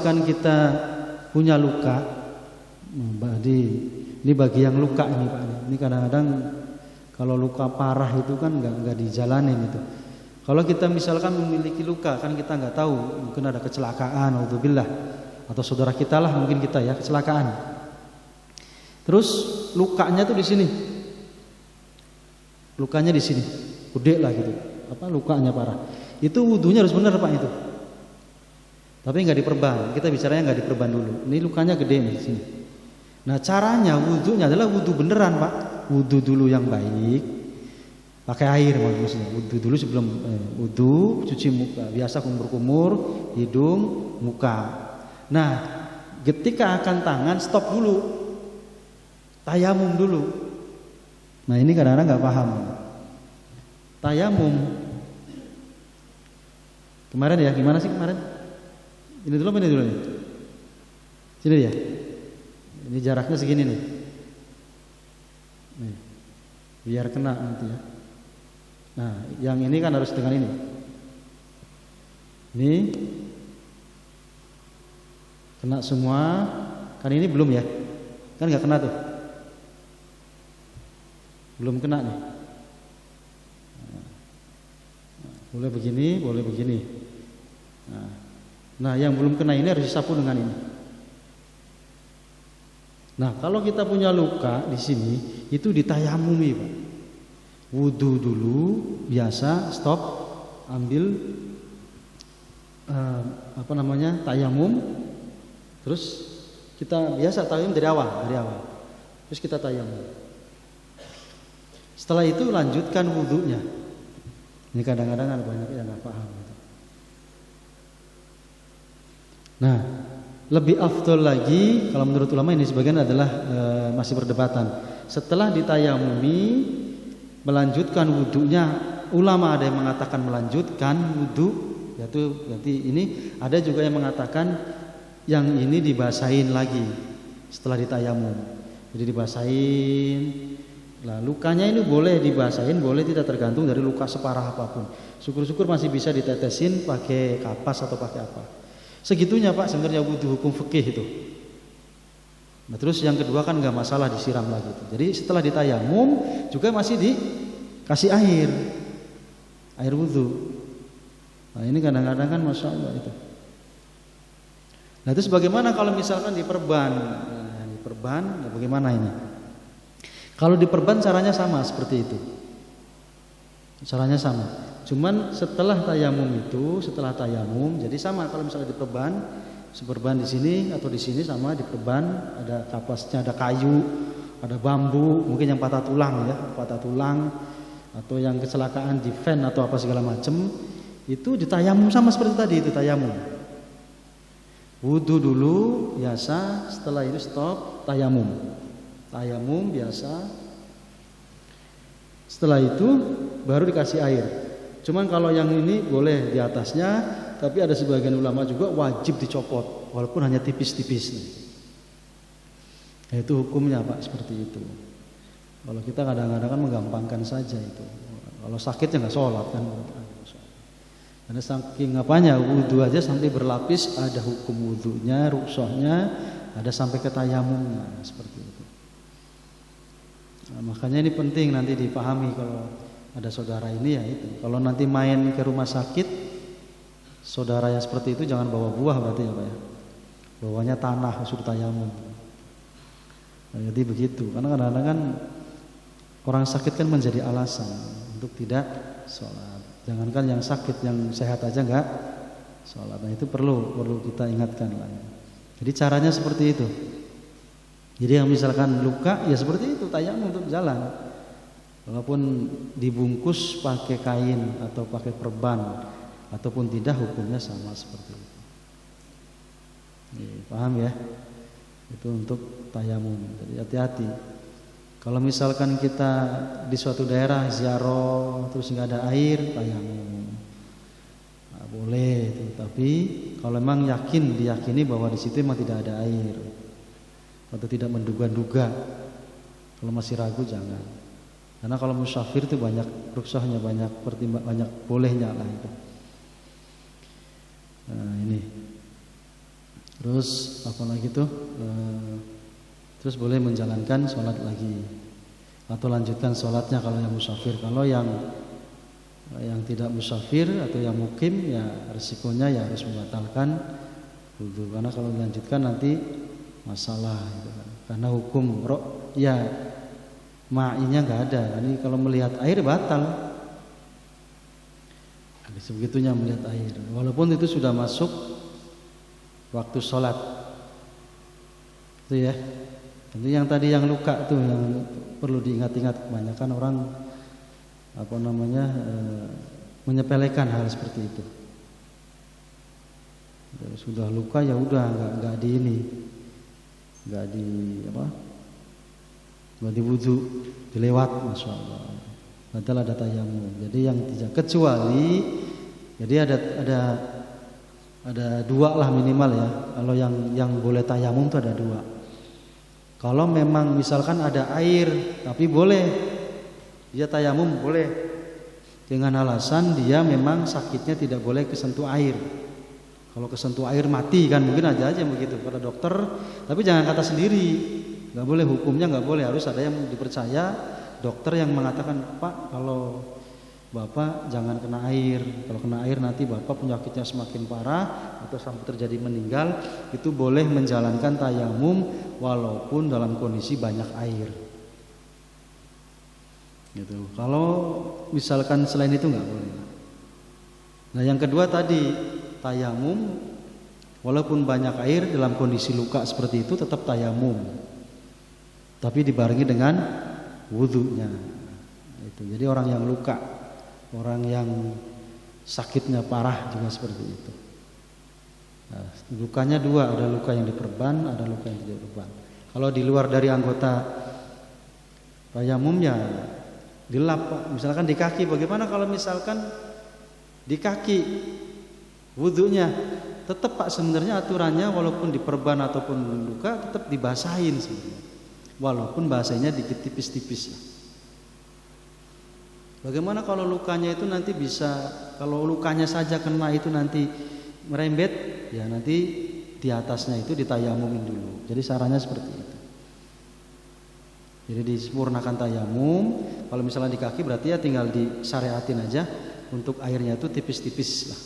misalkan kita punya luka, ini bagi yang luka ini Pak. Ini kadang-kadang kalau luka parah itu kan nggak dijalanin itu. Kalau kita misalkan memiliki luka, kan kita nggak tahu, mungkin ada kecelakaan, naudzubillah, atau saudara kita lah mungkin kita ya kecelakaan. Terus lukanya tuh di sini, lukanya di sini, gede lah gitu. Apa lukanya parah? Itu wudunya harus benar Pak itu. Tapi nggak diperban. Kita bicaranya nggak diperban dulu. Ini lukanya gede nih di sini. Nah caranya wudunya adalah wudu beneran Pak. Wudu dulu yang baik. Pakai air maksudnya. Wudu dulu sebelum wudu, cuci muka. Biasa kumur-kumur, hidung, muka. Nah, ketika akan tangan stop dulu. Tayamum dulu. Nah, ini kadang-kadang nggak paham. Tayamum. Kemarin ya, gimana sih kemarin? Ini dulu apa ini dulu nih? Sini ya. Ini jaraknya segini nih. Nih. Biar kena nanti ya. Nah, yang ini kan harus dengan ini. Ini kena semua. Kan ini belum ya? Kan nggak kena tuh. Belum kena nih. Boleh begini, boleh begini. Nah, yang belum kena ini harus disapu dengan ini. Nah, kalau kita punya luka di sini, itu ditayamumi, Pak. Wudu dulu, biasa, stop, ambil tayamum, terus kita biasa tayamum dari awal. Terus kita tayamum. Setelah itu lanjutkan wudunya. Ini kadang-kadang ada banyak yang nggak paham. Nah, lebih afdol lagi kalau menurut ulama ini sebagian adalah masih perdebatan. Setelah ditayamumi melanjutkan wudunya, ulama ada yang mengatakan melanjutkan wudu, yaitu berarti ini ada juga yang mengatakan yang ini dibasahin lagi setelah ditayamum. Jadi dibasahin. Nah, lukanya ini boleh dibasahin, boleh tidak, tergantung dari luka separah apapun. Syukur-syukur masih bisa ditetesin pakai kapas atau pakai apa. Segitunya Pak sebenarnya wudu hukum fikih itu. Nah, terus yang kedua kan nggak masalah disiram lagi. Jadi setelah ditayamum juga masih dikasih air wudu. Nah, ini kadang-kadang kan masya Allah itu. Nah, terus bagaimana kalau misalkan diperban? Nah, diperban, nah bagaimana ini? Kalau diperban caranya sama seperti itu. Caranya sama. Cuman setelah tayamum itu, jadi sama kalau misalnya diperban, seperban di sini atau di sini sama diperban, ada kapasnya, ada kayu, ada bambu, mungkin yang patah tulang atau yang kecelakaan di van atau apa segala macam, itu ditayamum sama seperti tadi itu tayamum. Wudu dulu biasa, setelah itu stop tayamum. Tayamum biasa. Setelah itu baru dikasih air. Cuman kalau yang ini boleh di atasnya, tapi ada sebagian ulama juga wajib dicopot walaupun hanya tipis-tipis. Nah, itu hukumnya Pak seperti itu. Kalau kita kadang-kadang kan menggampangkan saja itu. Kalau sakitnya nggak sholat kan. Karena saking apanya wudu aja sampai berlapis, ada hukum wudunya, rukshohnya, ada sampai ke tayamumnya seperti itu. Nah, makanya ini penting nanti dipahami kalau ada saudara ini ya itu. Kalau nanti main ke rumah sakit, saudara yang seperti itu jangan bawa buah berarti ya Pak ya. Bawanya tanah, suruh tayamum. Nah, jadi begitu. Karena kadang-kadang kan orang sakit kan menjadi alasan untuk tidak sholat. Jangankan yang sakit, yang sehat aja enggak sholat. Nah, itu perlu kita ingatkan lah. Jadi caranya seperti itu. Jadi yang misalkan luka ya seperti itu, tayamum untuk jalan. Walaupun dibungkus pakai kain atau pakai perban ataupun tidak, hukumnya sama seperti itu. Paham ya? Itu untuk tayamum. Jadi hati-hati. Kalau misalkan kita di suatu daerah ziarah terus nggak ada air, tayamum. Nah, boleh itu. Tapi kalau memang diyakini bahwa di situ memang tidak ada air atau tidak menduga-duga, kalau masih ragu jangan. Karena kalau musafir itu banyak rukshohnya, banyak bolehnya lah itu. Nah, ini Terus apalagi tuh? Terus boleh menjalankan sholat lagi atau lanjutkan sholatnya kalau yang musafir. Kalau yang tidak musafir atau yang mukim ya resikonya ya harus membatalkan wudu, karena kalau dilanjutkan nanti masalah gitu kan. Karena hukum ya ma'inya nggak ada. Ini kalau melihat air batal. Sebegitunya melihat air, walaupun itu sudah masuk waktu sholat. Itu ya. Itu yang tadi yang luka tuh yang perlu diingat-ingat. Kebanyakan orang menyepelekan hal seperti itu. Sudah luka ya udah nggak diwudu, dilewat, masya Allah. Padahal ada tayamum. Jadi yang tidak kecuali, jadi ada dua lah minimal ya. Kalau yang boleh tayamum itu ada dua. Kalau memang misalkan ada air tapi boleh dia tayamum boleh dengan alasan dia memang sakitnya tidak boleh kesentuh air. Kalau kesentuh air mati kan mungkin aja begitu kata dokter. Tapi jangan kata sendiri, nggak boleh, hukumnya nggak boleh, harus ada yang dipercaya, dokter yang mengatakan Pak kalau Bapak jangan kena air, kalau kena air nanti Bapak penyakitnya semakin parah atau sampai terjadi meninggal, itu boleh menjalankan tayamum walaupun dalam kondisi banyak air. Gitu. Kalau misalkan selain itu nggak boleh. Nah yang kedua tadi tayamum walaupun banyak air dalam kondisi luka seperti itu tetap tayamum, tapi dibarengi dengan wudunya. Itu. Jadi orang yang luka, orang yang sakitnya parah juga seperti itu. Nah, lukanya dua, ada luka yang diperban, ada luka yang tidak diperban. Kalau di luar dari anggota tayamumnya dilap, misalkan di kaki, bagaimana kalau misalkan di kaki wudunya tetap Pak sebenarnya aturannya walaupun diperban ataupun luka tetap dibasahin sebenarnya. Walaupun bahasanya dikit tipis-tipis ya. Bagaimana kalau lukanya itu nanti bisa, kalau lukanya saja kena itu nanti merembet, ya nanti di atasnya itu ditayamumin dulu. Jadi sarannya seperti itu. Jadi disempurnakan tayamum. Kalau misalnya di kaki berarti ya tinggal disyariatin aja untuk airnya itu tipis-tipis lah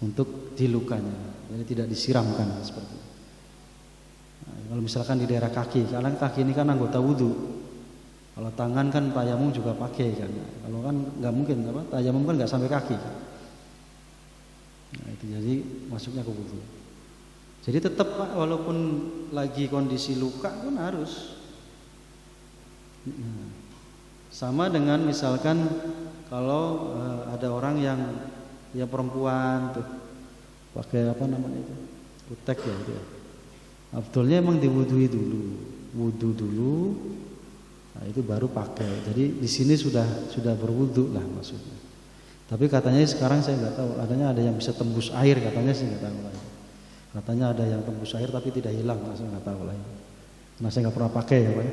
untuk di lukanya. Jadi tidak disiramkan seperti itu. Nah, kalau misalkan di daerah kaki, karena kaki ini kan anggota wudu. Kalau tangan kan tayamum juga pakai kan. Kalau kan nggak mungkin tayamum kan nggak sampai kaki. Nah, itu jadi masuknya ke wudu. Jadi tetap Pak walaupun lagi kondisi luka pun harus. Sama dengan misalkan kalau ada orang yang perempuan tuh pakai apa namanya itu kutek ya itu ya. Sebetulnya emang diwudui dulu, wudu dulu. Nah, itu baru pakai. Jadi di sini sudah berwudu lah maksudnya. Tapi katanya sekarang saya nggak tahu. Ada yang bisa tembus air katanya sih nggak tahu lagi. Katanya ada yang tembus air tapi tidak hilang, saya nggak tahu lagi. Nah saya nggak pernah pakai ya Pak.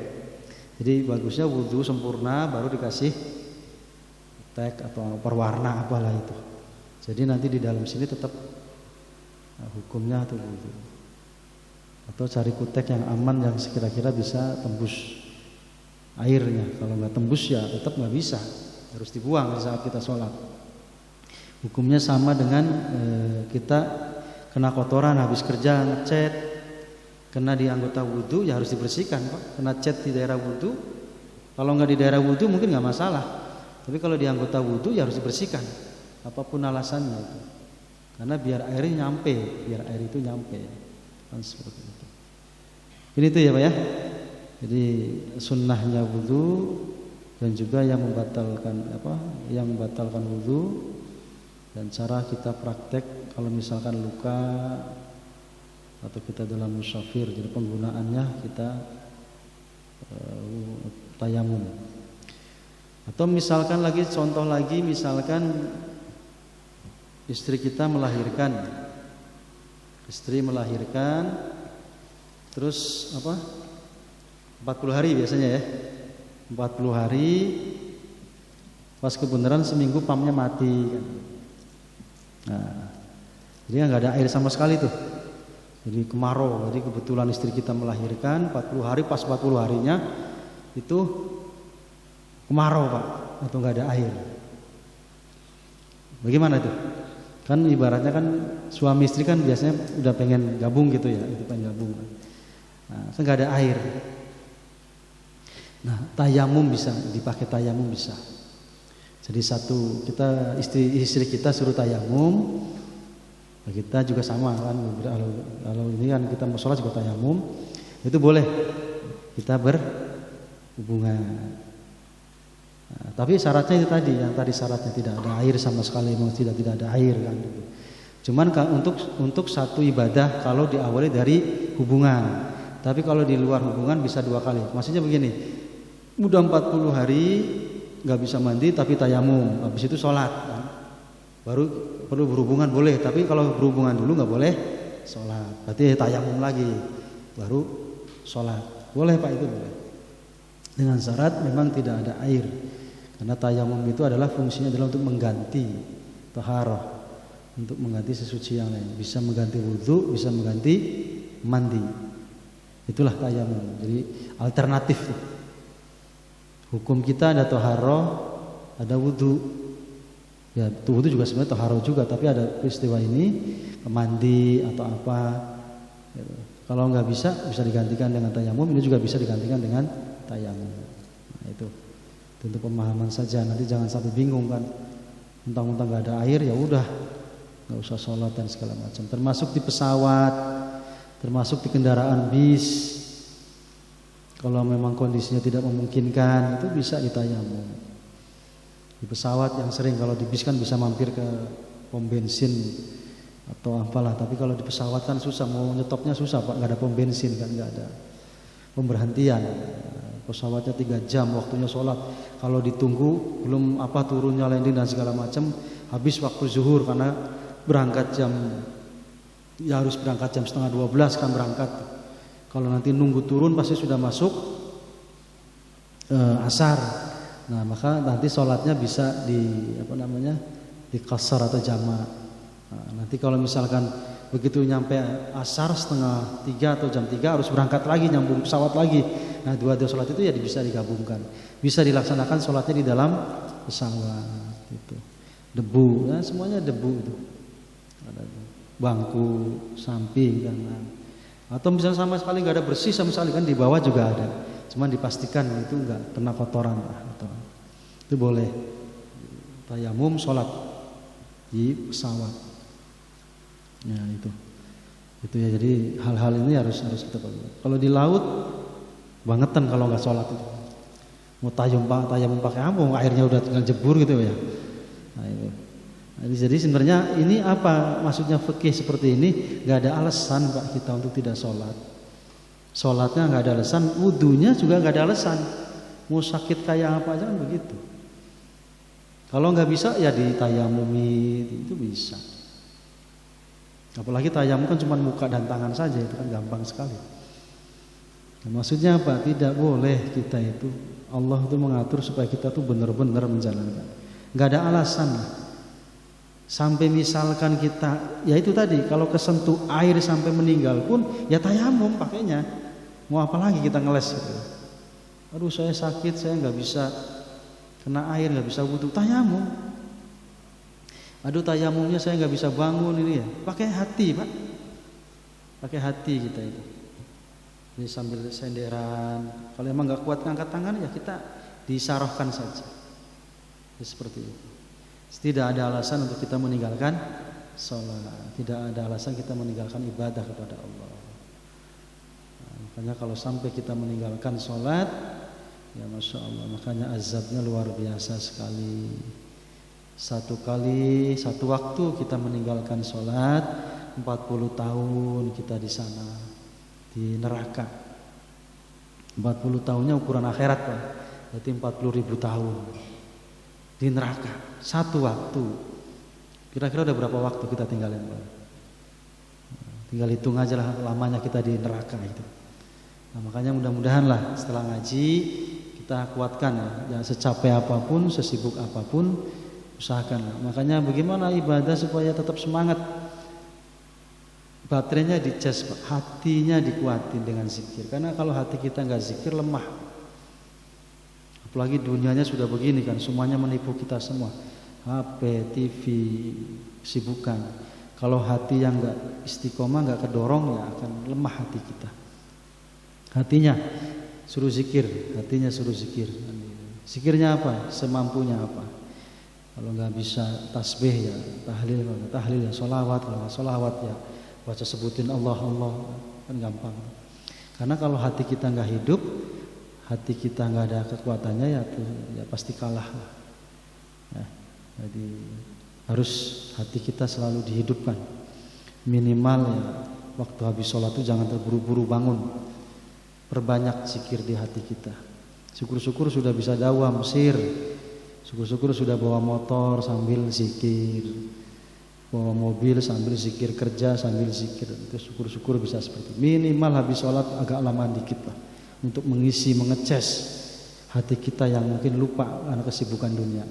Jadi bagusnya wudu sempurna baru dikasih tek atau perwarna apalah itu. Jadi nanti di dalam sini tetap hukumnya atau wudu. Atau cari kutek yang aman yang sekira-kira bisa tembus airnya. Kalau nggak tembus ya tetap nggak bisa, harus dibuang saat kita sholat. Hukumnya sama dengan kita kena kotoran habis kerja ngecat, kena di anggota wudu ya harus dibersihkan Pak. Kena cat di daerah wudu, kalau nggak di daerah wudu mungkin nggak masalah, tapi kalau di anggota wudu ya harus dibersihkan, apapun alasannya itu. Karena biar air itu nyampe, kan seperti itu. Ini tuh ya Pak ya. Jadi sunnahnya wudu dan juga yang membatalkan wudu dan cara kita praktek kalau misalkan luka atau kita dalam musafir. Jadi penggunaannya kita tayamum. Atau misalkan contoh lagi misalkan istri kita melahirkan. Istri melahirkan terus 40 hari biasanya ya. 40 hari pas kebenaran seminggu pampnya mati kan. Nah, jadi nggak ada air sama sekali tuh. Jadi kemarau, jadi kebetulan istri kita melahirkan 40 hari, pas 40 harinya itu kemarau Pak, atau nggak ada air. Bagaimana itu? Kan ibaratnya kan suami istri kan biasanya udah pengen gabung gitu ya, itu pengen gabung. Nah, kan nggak ada air. Nah, tayamum bisa dipakai, tayamum bisa. Jadi satu kita istri kita suruh tayamum, kita juga sama kan. Kalau ini kan kita mau sholat juga tayamum, itu boleh kita berhubungan. Nah, tapi syaratnya itu tadi, yang tadi syaratnya tidak ada air sama sekali, memang tidak ada air kan. Cuman untuk satu ibadah kalau diawali dari hubungan. Tapi kalau di luar hubungan bisa 2 kali. Maksudnya begini, udah 40 hari nggak bisa mandi tapi tayamum, habis itu sholat kan. Baru perlu berhubungan boleh, tapi kalau berhubungan dulu nggak boleh sholat. Berarti tayamum lagi, baru sholat. Boleh Pak, itu boleh. Dengan syarat memang tidak ada air. Karena tayamum itu adalah fungsinya adalah untuk mengganti taharah, untuk mengganti sesuci yang lain. Bisa mengganti wudhu, bisa mengganti mandi. Itulah tayamum. Jadi alternatif. Hukum kita ada taharah, ada wudhu. Ya, wudhu juga sebenarnya taharah juga, tapi ada peristiwa ini mandi atau apa. Kalau nggak bisa digantikan dengan tayamum. Ini juga bisa digantikan dengan tayamum. Nah, itu untuk pemahaman saja, nanti jangan sampai bingung kan, mentang-mentang nggak ada air ya udah nggak usah sholat dan segala macam. Termasuk di pesawat, termasuk di kendaraan bis, kalau memang kondisinya tidak memungkinkan itu bisa ditayamum. Di pesawat yang sering, kalau di bis kan bisa mampir ke pom bensin atau apalah, tapi kalau di pesawat kan susah, mau nyetopnya susah Pak, nggak ada pom bensin kan, nggak ada pemberhentian. Pesawatnya 3 jam waktunya sholat, kalau ditunggu belum turunnya landing dan segala macam, habis waktu zuhur karena berangkat harus berangkat jam 11:30 kan berangkat. Kalau nanti nunggu turun pasti sudah masuk asar. Nah, maka nanti sholatnya bisa di qasar atau jama'. Nah, nanti kalau misalkan begitu nyampe asar 2:30 atau jam 3 harus berangkat lagi, nyambung pesawat lagi. Nah, dua sholat itu ya bisa digabungkan, bisa dilaksanakan sholatnya di dalam pesawat. Gitu. Debu, ya semuanya debu itu. Ada bangku, samping, kanan. Atau misalnya sama sekali nggak ada bersih sama sekali kan, di bawah juga ada. Cuman dipastikan itu nggak kena kotoran lah. Itu boleh. Tayamum sholat di pesawat. Ya itu ya, jadi hal-hal ini harus kita pakai. Kalau di laut bangetan kalau nggak sholat itu. Mau tayamum pakai apa? Airnya udah tinggal jebur gitu ya. Nah, itu. Jadi sebenarnya ini apa maksudnya fikih seperti ini? Nggak ada alasan Pak kita untuk tidak sholat. Sholatnya nggak ada alasan, wudunya juga nggak ada alasan. Mau sakit kayak apa aja kan begitu. Kalau nggak bisa ya ditayamumi, itu bisa. Apalagi tayamum kan cuma muka dan tangan saja, itu kan gampang sekali. Nah, maksudnya apa? Tidak boleh kita itu, Allah itu mengatur supaya kita tuh benar-benar menjalankan. Nggak ada alasan lah. Sampai misalkan kita, ya itu tadi, kalau kesentuh air sampai meninggal pun, ya tayamum pakainya. Mau apa lagi kita ngeles gitu. Aduh saya sakit, saya nggak bisa kena air, nggak bisa wudu, tayamum. Aduh tayamumnya saya nggak bisa bangun ini ya, pakai hati Pak, pakai hati kita itu. Ini sambil senderan, kalau emang nggak kuat ngangkat tangan ya kita disarohkan saja. Ya, seperti itu. Tidak ada alasan untuk kita meninggalkan sholat, tidak ada alasan kita meninggalkan ibadah kepada Allah. Nah, makanya kalau sampai kita meninggalkan sholat, ya Masya Allah, makanya azabnya luar biasa sekali. Satu waktu kita meninggalkan sholat, 40 tahun kita di sana, di neraka. 40 tahunnya ukuran akhirat Pak, berarti 40.000 tahun di neraka. Satu waktu, kira-kira udah berapa waktu kita tinggalin Pak? Tinggal hitung aja lah lamanya kita di neraka itu. Nah, makanya mudah-mudahan lah setelah ngaji kita kuatkan ya, secapek apapun, sesibuk apapun, usahakan. Makanya bagaimana ibadah supaya tetap semangat. baterainya dicas, hatinya dikuatin dengan zikir. Karena kalau hati kita nggak zikir lemah. Apalagi dunianya sudah begini kan, semuanya menipu kita semua. HP, TV, sibukan. Kalau hati yang nggak istiqomah, nggak kedorong, ya akan lemah hati kita. Hatinya suruh zikir, hatinya suruh zikir. Zikirnya apa? Semampunya apa? Kalau nggak bisa tasbih ya tahlil, kalau tahlil ya sholawat, kalau nggak sholawat ya baca sebutin Allah Allah, kan gampang. Karena kalau hati kita nggak hidup, hati kita nggak ada kekuatannya ya pasti kalah lah. Ya, jadi harus hati kita selalu dihidupkan. Minimal ya waktu habis sholat itu jangan terburu-buru bangun. Perbanyak zikir di hati kita. Syukur-syukur sudah bisa dakwah Mesir. Syukur-syukur sudah bawa motor sambil zikir. Bawa mobil sambil zikir, kerja sambil zikir. Itu syukur-syukur bisa seperti itu. Minimal habis sholat agak lama dikit lah. Untuk mengisi, mengecas hati kita yang mungkin lupa karena kesibukan dunia.